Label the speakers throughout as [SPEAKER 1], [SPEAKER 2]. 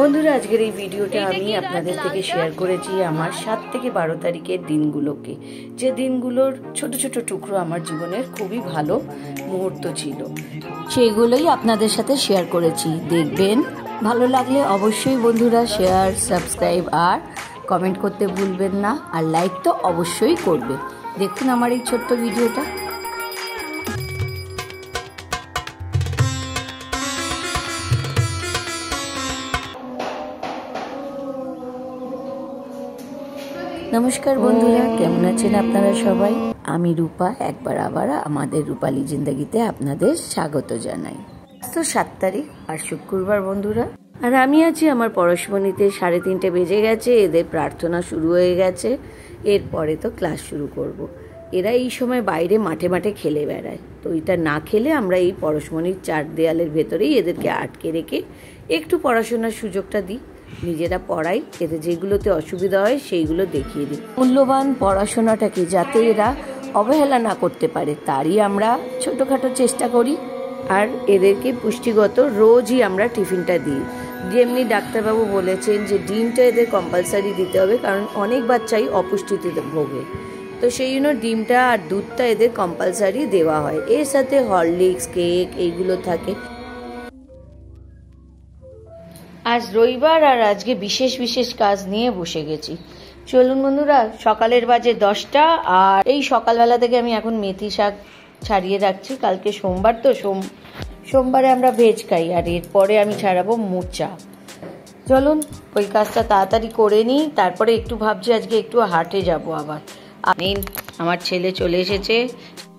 [SPEAKER 1] বন্ধুরা, আজকের এই ভিডিওটা আমি আপনাদের থেকে শেয়ার করেছি আমার 7 থেকে 12 তারিখের দিনগুলোকে, যে দিনগুলোর ছোট ছোট টুকরো আমার জীবনের খুবই ভালো মুহূর্ত ছিল, সেগুলোই আপনাদের সাথে শেয়ার করেছি। দেখবেন ভালো লাগলে অবশ্যই বন্ধুরা শেয়ার, সাবস্ক্রাইব আর কমেন্ট করতে ভুলবেন না, আর লাইক তো অবশ্যই করবে। দেখুন আমার এই ছোট্ট ভিডিওটা। নমস্কার বন্ধুরা, কেমন আছেন আপনারা সবাই? আমি রূপা একবার আবার আমাদের রূপালী জিন্দেগিতে আপনাদের স্বাগত জানাই। তো 7 তারিখ আর শুক্রবার বন্ধুরা, আর আমি আছি আমার পরশমণিতে। 3:30 বেজে গেছে, এদের প্রার্থনা শুরু হয়ে গেছে, এরপরে তো ক্লাস শুরু করব। এরা এই সময় বাইরে মাঠে মাঠে খেলে বেড়ায়, তো এটা না খেলে আমরা এই পরশমণির 4 দেয়ালের ভেতরেই এদেরকে আটকে রেখে একটু পড়াশোনার সুযোগটা দিই, নিজেরা পড়াই, এতে যেগুলোতে অসুবিধা হয় সেইগুলো দেখিয়ে দিই। মূল্যবান পড়াশোনাটাকে যাতে এরা অবহেলা না করতে পারে তারই আমরা ছোটোখাটো চেষ্টা করি। আর এদেরকে পুষ্টিগত রোজই আমরা টিফিনটা দিই, যেমনি ডাক্তারবাবু বলেছেন যে ডিমটা এদের কম্পালসারি দিতে হবে, কারণ অনেক বাচ্চাই অপুষ্টিতে ভোগে, তো সেই জন্য ডিমটা আর দুধটা এদের কম্পালসারি দেওয়া হয়। এর সাথে হরলিক্স, কেক এইগুলো থাকে। আজ রবিবার আর আজকে বিশেষ বিশেষ কাজ নিয়ে বসে গেছি। চলুন বন্ধুরা, সকালের বাজে 10টা, আর এই সকালবেলা থেকে আমি এখন মেথি শাক ছাড়িয়ে রাখছি। কালকে সোমবার, তো সোমবারে আমরা ভেজ খাই, আর এরপরে আমি ছাড়াবো মোচা। চলুন ওই কাজটা তাড়াতাড়ি করে নিই, তারপরে একটু ভাবছি আজকে একটু হাটে যাব আবার। আমার ছেলে চলে এসেছে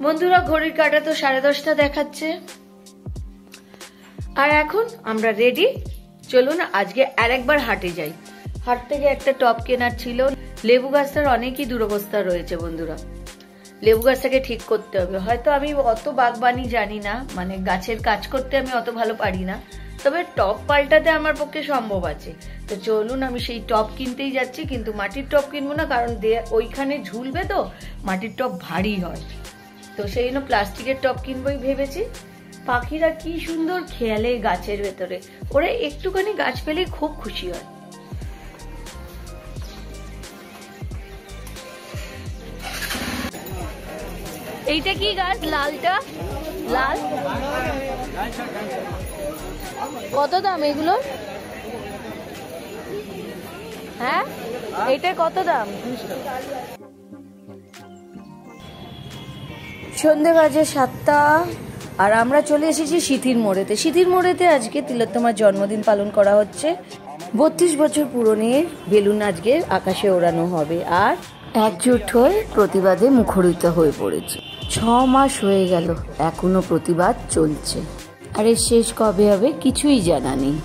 [SPEAKER 1] বন্ধুরা, ঘড়ির কাঁটা তো 10:30 দেখাচ্ছে, আর এখন আমরা রেডি। চলুন আজকে আরেকবার হাটে যাই। হাট থেকে একটা টপ কেনার ছিল। লেবু গাছটার অনেকই দুরবস্থা রয়েছে বন্ধুরা, লেবু গাছটাকে ঠিক করতে হবে। হয়তো আমি অত বাগবানি জানি না, মানে গাছের কাজ করতে আমি অত ভালো পারি না, তবে টপ পাল্টাতে আমার পক্ষে সম্ভব আছে। তো চলুন আমি সেই টপ কিনতেই যাচ্ছি, কিন্তু মাটির টপ কিনবো না, কারণ ওইখানে ঝুলবে, তো মাটির টপ ভারী হয়, তো সেই জন্য প্লাস্টিকের টপ কিনবোই ভেবেছি। পাখিরা কি সুন্দর খেলে গাছের ভেতরে, ওরা একটুখানি গাছ পেলে খুব খুশি হয়। এইটা কি গাছ? লালটা, লাল। কত দাম এগুলো? হ্যাঁ, এইটার কত দাম? সন্ধে বাজে 7টা, আর আমরা চলে এসেছি সিথির মোড়েতে। সিথির মোড়েতে আজকে তিলোত্তমার জন্মদিন পালন করা হচ্ছে। 32 বছর পুরনের বেলুন আজকে আকাশে ওড়ানো হবে, আর একজোট হয়ে প্রতিবাদে মুখরিত হয়ে পড়েছে। 6 মাস হয়ে গেল, এখনো প্রতিবাদ চলছে, আর এর শেষ কবে হবে কিছুই জানা নেই।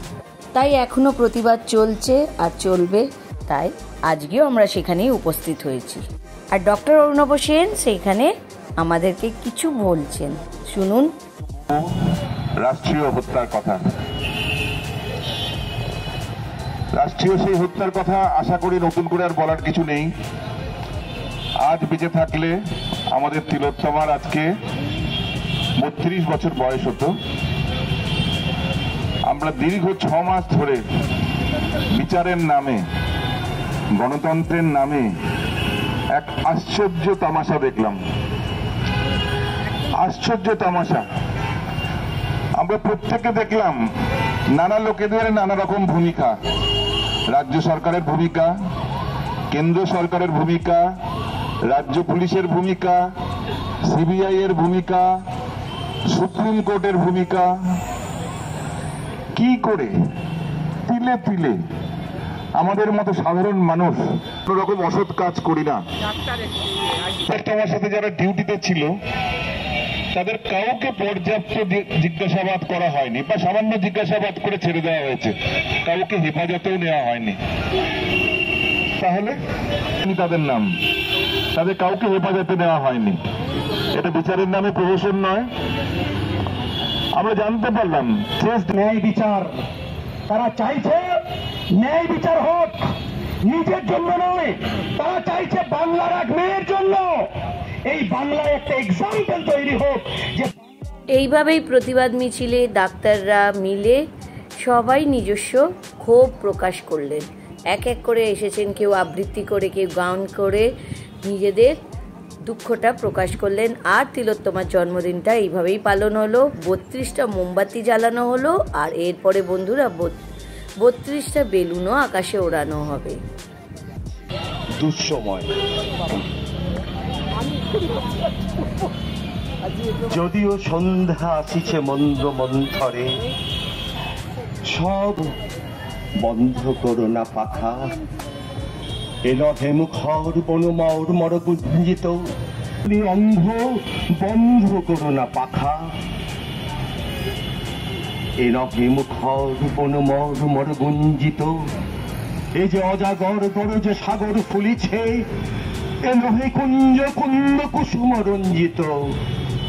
[SPEAKER 1] তাই এখনো প্রতিবাদ চলছে আর চলবে, তাই আজকেও আমরা সেখানেই উপস্থিত হয়েছি। আর ডক্টর অর্ণব সেন সেইখানে আমাদেরকে কিছু বলছেন, শুনুন।
[SPEAKER 2] রাষ্ট্রীয় হত্যার কথা, রাষ্ট্রীয় সেই হত্যার কথা আশা করি নতুন করে আর বলার কিছু নেই। আজ বেঁচে থাকলে আমাদের তিলোত্তমার আজকে 32 বছর বয়স হতো। আমরা দীর্ঘ 6 মাস ধরে বিচারের নামে, গণতন্ত্রের নামে এক আশ্চর্য তামাশা দেখলাম, আশ্চর্য তামাশা। আমরা প্রত্যেকে দেখলাম নানা লোকেদের নানা রকম ভূমিকা, রাজ্য সরকারের ভূমিকা, কেন্দ্র সরকারের ভূমিকা, রাজ্য পুলিশের ভূমিকা, সিবিআই এর ভূমিকা, সুপ্রিম কোর্টের ভূমিকা। কি করে তিলে তিলে আমাদের মতো সাধারণ মানুষ কোন রকম অসৎ কাজ করি না। আমার সাথে যারা ডিউটিতে ছিল তাদের কাউকে পর্যাপ্ত জিজ্ঞাসাবাদ করা হয়নি, বা সামান্য জিজ্ঞাসাবাদ করে ছেড়ে দেওয়া হয়েছে, কাউকে হেফাজতেও নেওয়া হয়নি। তাহলে তাদের নাম, তাদের কাউকে হেফাজতে নেওয়া হয়নি। এটা বিচারের নামে প্রহসন নয়। আমরা জানতে পারলাম ন্যায় বিচার, তারা চাইছে ন্যায় বিচার হোক, নিজের জন্য নয়, তারা চাইছে বাংলার এক মেয়ের জন্য, এই বাংলায় একটা এক্সাম্পল তৈরি হোক। যে এইভাবেই প্রতিবাদ মিছিলে ডাক্তাররা মিলে
[SPEAKER 1] সবাই নিজস্ব ক্ষোভ প্রকাশ করলেন। এক এক করে এসেছেন, কেউ আবৃত্তি করে, কেউ গান করে নিজেদের দুঃখটা প্রকাশ করলেন। আর তিলোত্তমার জন্মদিনটা এইভাবেই পালন হলো। 32টা মোমবাতি জ্বালানো হলো, আর এরপরে বন্ধুরা 32টা বেলুনও আকাশে ওড়ানো হবে।
[SPEAKER 3] দুঃসময়, যদিও সন্ধ্যা আসিছে মন্দ্র মন্থরে, সব বন্ধ করো না পাখা। এ নভে মুখর বনমর মর গুঞ্জিত, অন্ধ বন্ধ করো না পাখা। এ নভে মুখর বনমর মর গুঞ্জিত, এ যে অজাগর গরজ সাগর ফুলিছে, এ নহে কুঞ্জ কুন্দ কুসুম রঞ্জিত,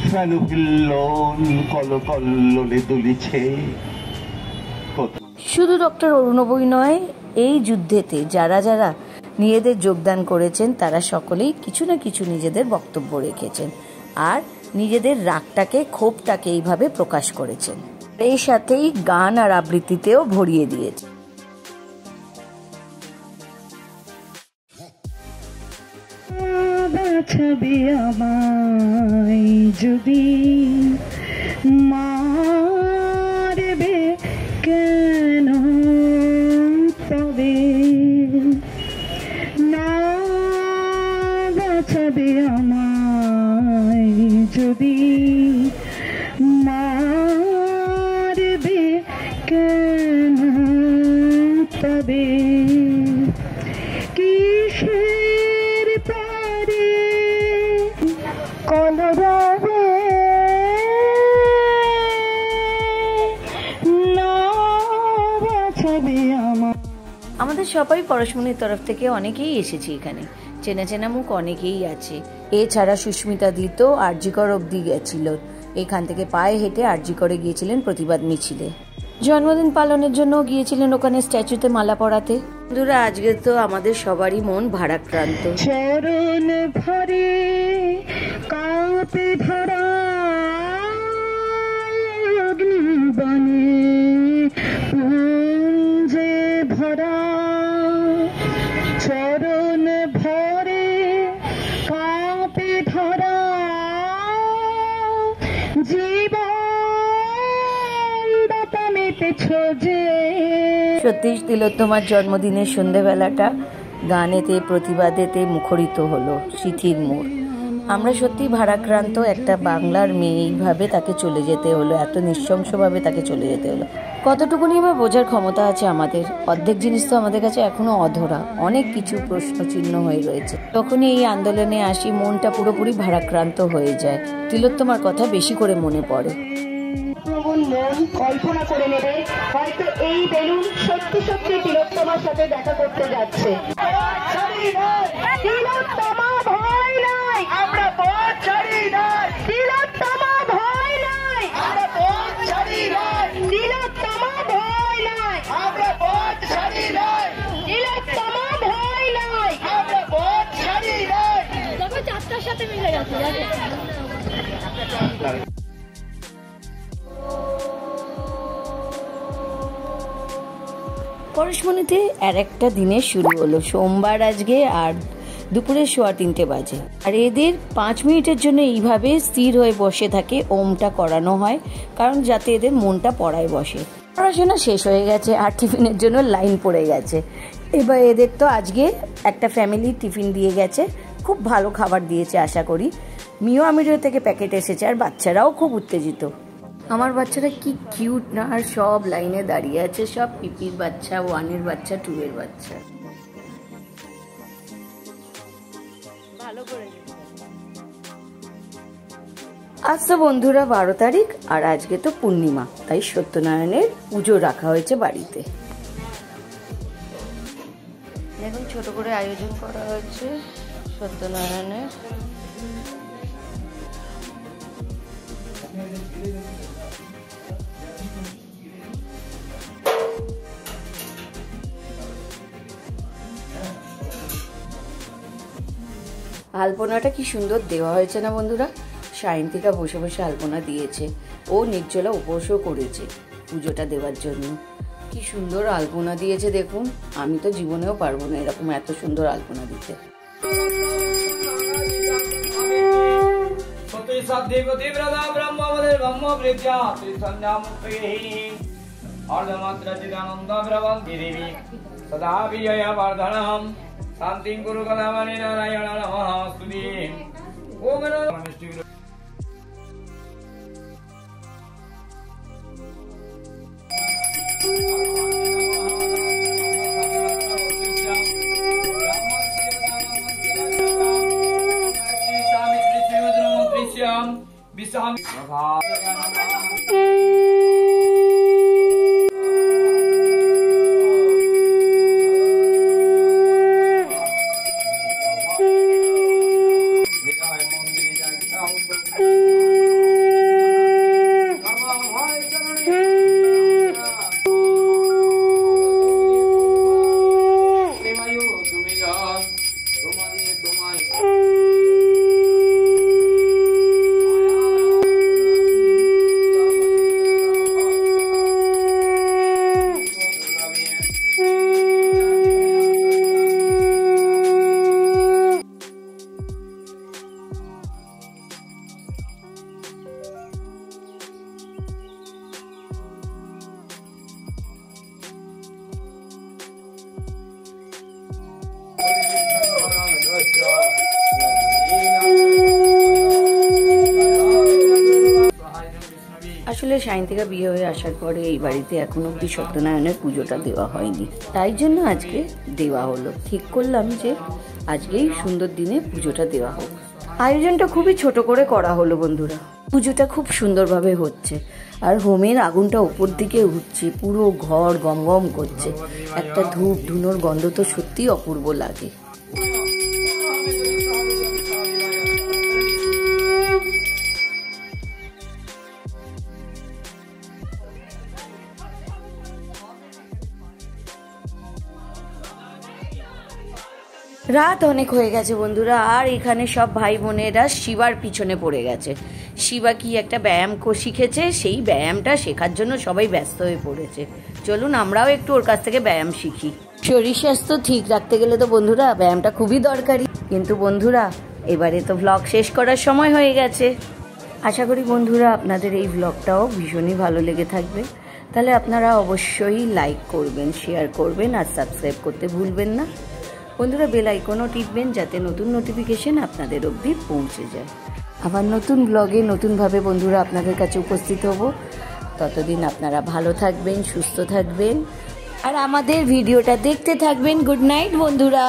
[SPEAKER 3] ফেনুহিল্লন কল কল্লোলে দুলিছে।
[SPEAKER 1] শুধু ডক্টর অরুণবই নয়, এই যুদ্ধেতে যারা যারা নিজেদের যোগদান করেছেন তারা সকলেই কিছু না কিছু নিজেদের বক্তব্য রেখেছেন আর নিজেদের রাগটাকে, ক্ষোভটাকে এইভাবে প্রকাশ করেছেন। এই সাথেই গান আর আবৃত্তিতেও ভরিয়ে দিয়েছে।
[SPEAKER 4] বাঁচাবে আমায় যদি, মারবে কেন তবে, না বাঁচাবে আমায় যদি, মারবে কেন তবে, কিসের পরে কলরবে না বাঁচাবে আমার।
[SPEAKER 1] আমাদের সবাই পরশমণির তরফ থেকে অনেকেই এসেছি এখানে, চেনা চেনা মুখ অনেকেই আছে। এছাড়া সুস্মিতা দি তো আরজিকর অব্দি গেছিল, এখান থেকে পায়ে হেঁটে আরজিকরে গিয়েছিলেন প্রতিবাদ মিছিলে। জন্মদিন পালনের জন্য গিয়েছিলেন ওখানে স্ট্যাচুতে মালা পরাতে। বন্ধুরা, আজকে তো আমাদের সবারই মন ভারাক্রান্ত।
[SPEAKER 4] চরণ ভরে কাঁপে ধরা অগ্নিবনে পুঞ্জে ভরা, চরণ ভরে কাঁপে ধরা জীবন দাতা মেতেছ যে।
[SPEAKER 1] সত্যি তিলোত্তমার জন্মদিনের সন্ধেবেলাটা গানেতে, প্রতিবাদেতে মুখরিত হলো সিথির মোড়। আমরা সত্যি ভারাক্রান্ত, একটা বাংলার মেয়ে এইভাবে তাকে চলে যেতে হলো, এত নৃশংসভাবে তাকে চলে যেতে হলো। কতটুকুনি বা বোঝার ক্ষমতা আছে আমাদের? অর্ধেক জিনিস তো আমাদের কাছে এখনো অধরা, অনেক কিছু প্রশ্ন চিহ্ন হয়ে রয়েছে। তখনই এই আন্দোলনে আসি, মনটা পুরোপুরি ভারাক্রান্ত হয়ে যায়। তিলোত্তমার কথা বেশি করে মনে পড়ে।
[SPEAKER 5] মন কল্পনা করে নেবে হয়তো এই বেলুন সত্যি সত্যি তিলোত্তমার সাথে দেখা করতে যাচ্ছে। তিলোত্তমা ভয় নাই, আমরা পথ ছাড়ি নাই। তিলোত্তমা ভয় নাই, আমরা পথ ছাড়ি নাই। তিলোত্তমা ভয় নাই, আমরা পথ ছাড়ি নাই। তিলোত্তমা ভয় নাই, আমরা পথ ছাড়ি নাই। দেখো চারটার সাথে মিলে গেছে।
[SPEAKER 1] পরশমণিতে আর একটা দিনের শুরু হলো, সোমবার আজকে, আর দুপুরে 3:15 বাজে। আর এদের 5 মিনিটের জন্য এইভাবে স্থির হয়ে বসে থাকে, ওমটা করানো হয়, কারণ যাতে এদের মনটা পড়ায় বসে। পড়াশোনা শেষ হয়ে গেছে আর টিফিনের জন্য লাইন পড়ে গেছে। এবার এদের তো আজকে একটা ফ্যামিলি টিফিন দিয়ে গেছে, খুব ভালো খাবার দিয়েছে আশা করি। মিও আমিরও থেকে প্যাকেট এসেছে, আর বাচ্চারাও খুব উত্তেজিত। আমার বাচ্চারা কি কিউট না, আর সব লাইনে দাঁড়িয়ে আছে, সব পিপির বাচ্চা, 1-এর বাচ্চা, 2-এর বাচ্চা। আজ তো বন্ধুরা 12 তারিখ, আর আজকে তো পূর্ণিমা, তাই সত্যনারায়ণের পুজো রাখা হয়েছে বাড়িতে। দেখুন ছোট করে আয়োজন করা হয়েছে সত্যনারায়ণের। আলপনাটা কি সুন্দর দেওয়া হয়েছে না বন্ধুরা? সায়ন্তিকা বসে বসে আলপনা দিয়েছে, ও নির্জলা উপোসও করেছে পুজোটা দেওয়ার জন্য। কি সুন্দর আলপনা দিয়েছে দেখুন, আমি তো জীবনেও পারবো না এরকম এত সুন্দর আলপনা দিতে।
[SPEAKER 6] শান্তিং গুরু কলামণি নারায়ণ নমস্তুতে। ওম নমঃ
[SPEAKER 1] আসলে সায়ন্তিকা বিয়ে হয়ে আসার পরে এই বাড়িতে এখনো অব্দি সত্যনারায়ণের পুজোটা দেওয়া হয়নি, তাই জন্য আজকে দেওয়া হলো। ঠিক করলাম যে আজকেই সুন্দর দিনে পুজোটা দেওয়া হোক। আয়োজনটা খুবই ছোট করে করা হলো বন্ধুরা। পুজোটা খুব সুন্দরভাবে হচ্ছে আর হোমের আগুনটা উপর দিকে উঠছে, পুরো ঘর গম গম করছে। একটা ধূপ ধুনোর গন্ধ তো সত্যিই অপূর্ব লাগে। রাত অনেক হয়ে গেছে বন্ধুরা, আর এখানে সব ভাই বোনেরা শিবার পিছনে পড়ে গেছে। শিবা কি একটা ব্যায়াম শিখেছে, সেই ব্যায়ামটা শেখার জন্য সবাই ব্যস্ত হয়ে পড়েছে। চলুন আমরাও একটু ওর কাছ থেকে ব্যায়াম শিখি। শরীর স্বাস্থ্য ঠিক রাখতে গেলে তো বন্ধুরা ব্যায়ামটা খুবই দরকারি। কিন্তু বন্ধুরা এবারে তো ভ্লগ শেষ করার সময় হয়ে গেছে। আশা করি বন্ধুরা আপনাদের এই ভ্লগটাও ভীষণই ভালো লেগে থাকবে। তাহলে আপনারা অবশ্যই লাইক করবেন, শেয়ার করবেন আর সাবস্ক্রাইব করতে ভুলবেন না বন্ধুরা। বেল আইকনও টিপবেন যাতে নতুন নোটিফিকেশন আপনাদের অবধি পৌঁছে যায়। আবার নতুন ব্লগে নতুনভাবে বন্ধুরা আপনাদের কাছে উপস্থিত হব। ততদিন আপনারা ভালো থাকবেন, সুস্থ থাকবেন আর আমাদের ভিডিওটা দেখতে থাকবেন। গুড নাইট বন্ধুরা।